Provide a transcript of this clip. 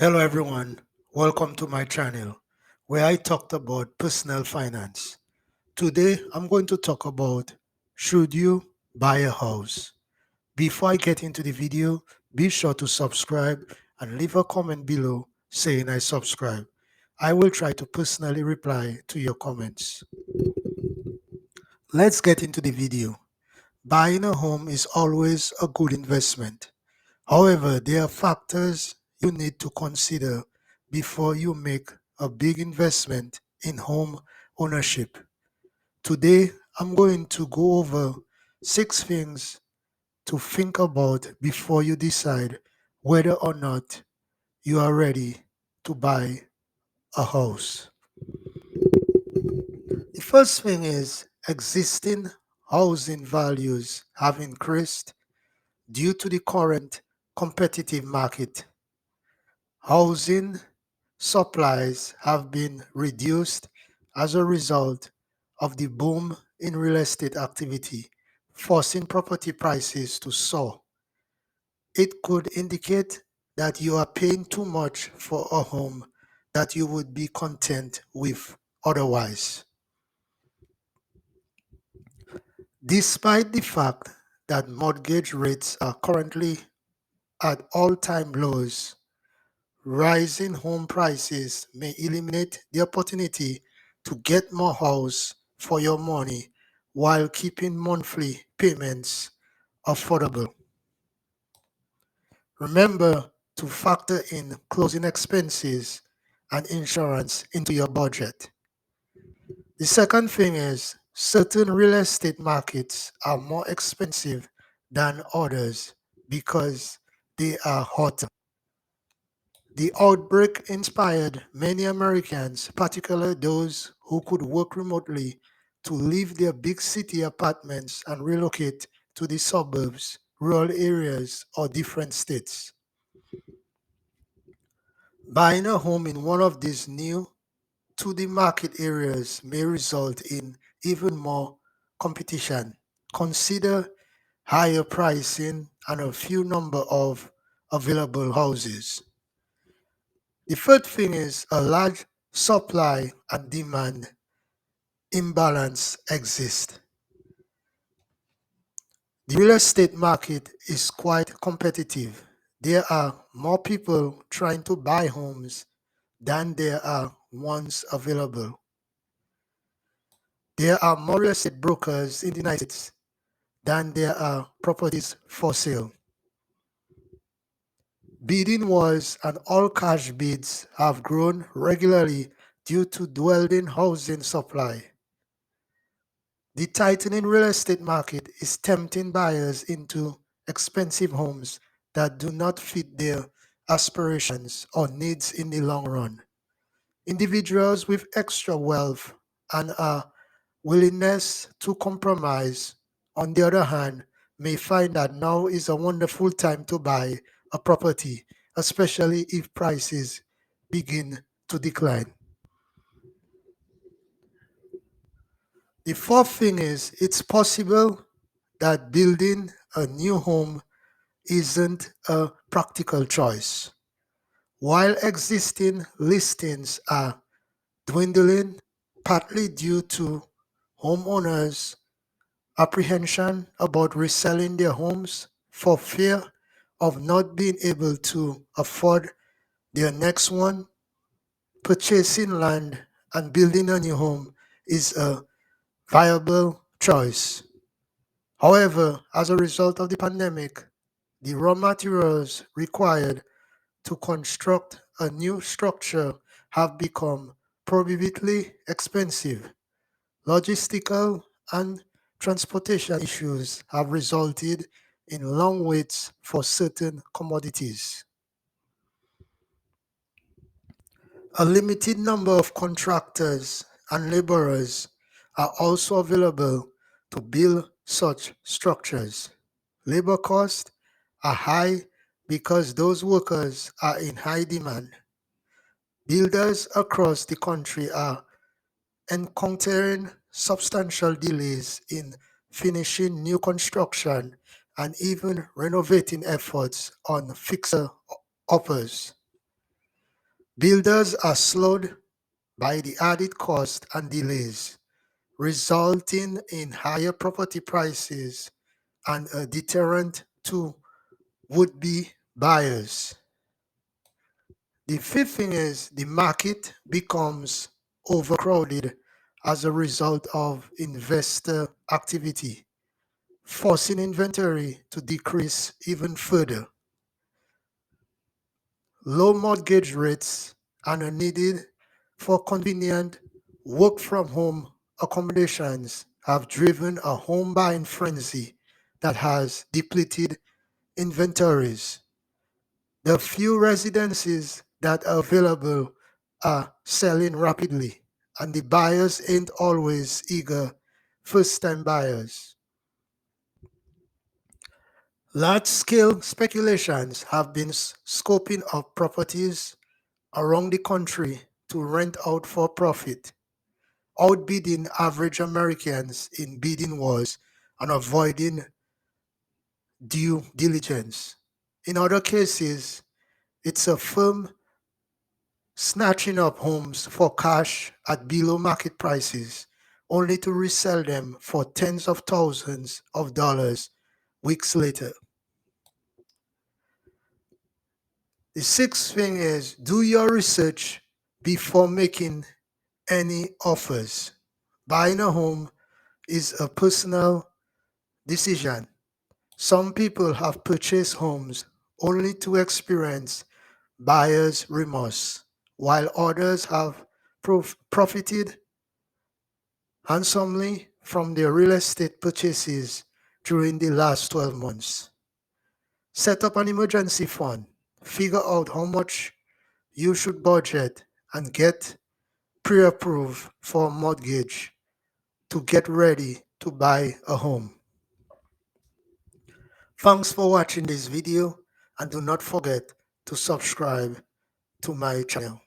Hello everyone, welcome to my channel where I talked about personal finance. Today I'm going to talk about should you buy a house? Before I get into the video, be sure to subscribe and leave a comment below saying I subscribe. I will try to personally reply to your comments. Let's get into the video. Buying a home is always a good investment. However, there are factors you need to consider before you make a big investment in home ownership. Today, I'm going to go over 6 things to think about before you decide whether or not you are ready to buy a house. The first thing is existing housing values have increased due to the current competitive market. Housing supplies have been reduced as a result of the boom in real estate activity, forcing property prices to soar. It could indicate that you are paying too much for a home that you would be content with otherwise. Despite the fact that mortgage rates are currently at all-time lows, rising home prices may eliminate the opportunity to get more house for your money while keeping monthly payments affordable. Remember to factor in closing expenses and insurance into your budget. The second thing is certain real estate markets are more expensive than others because they are hotter. The outbreak inspired many Americans, particularly those who could work remotely, to leave their big city apartments and relocate to the suburbs, rural areas, or different states. Buying a home in one of these new to the market areas may result in even more competition. Consider higher pricing and a few number of available houses. The third thing is a large supply and demand imbalance exists. The real estate market is quite competitive. There are more people trying to buy homes than there are ones available. There are more real estate brokers in the United States than there are properties for sale. Bidding wars and all cash bids have grown regularly due to dwindling housing supply. The tightening real estate market is tempting buyers into expensive homes that do not fit their aspirations or needs in the long run. Individuals with extra wealth and a willingness to compromise, on the other hand, may find that now is a wonderful time to buy a property, especially if prices begin to decline. The fourth thing is it's possible that building a new home isn't a practical choice. While existing listings are dwindling, partly due to homeowners' apprehension about reselling their homes for fear of not being able to afford their next one, purchasing land and building a new home is a viable choice. However, as a result of the pandemic, the raw materials required to construct a new structure have become prohibitively expensive. Logistical and transportation issues have resulted in long waits for certain commodities. A limited number of contractors and laborers are also available to build such structures. Labor costs are high because those workers are in high demand. Builders across the country are encountering substantial delays in finishing new construction and even renovating efforts on fixer uppers. Builders are slowed by the added cost and delays, resulting in higher property prices and a deterrent to would-be buyers. The fifth thing is the market becomes overcrowded as a result of investor activity, forcing inventory to decrease even further. Low mortgage rates and a need for convenient work from home accommodations have driven a home buying frenzy that has depleted inventories. The few residences that are available are selling rapidly, and the buyers ain't always eager first time buyers. Large scale speculations have been scoping up properties around the country to rent out for profit, outbidding average Americans in bidding wars and avoiding due diligence. In other cases, it's a firm snatching up homes for cash at below market prices, only to resell them for tens of thousands of dollars weeks later. The sixth thing is do your research before making any offers. Buying a home is a personal decision. Some people have purchased homes only to experience buyer's remorse, while others have profited handsomely from their real estate purchases during the last 12 months. Set up an emergency fund, figure out how much you should budget, and get pre approved for a mortgage to get ready to buy a home. Thanks for watching this video, and do not forget to subscribe to my channel.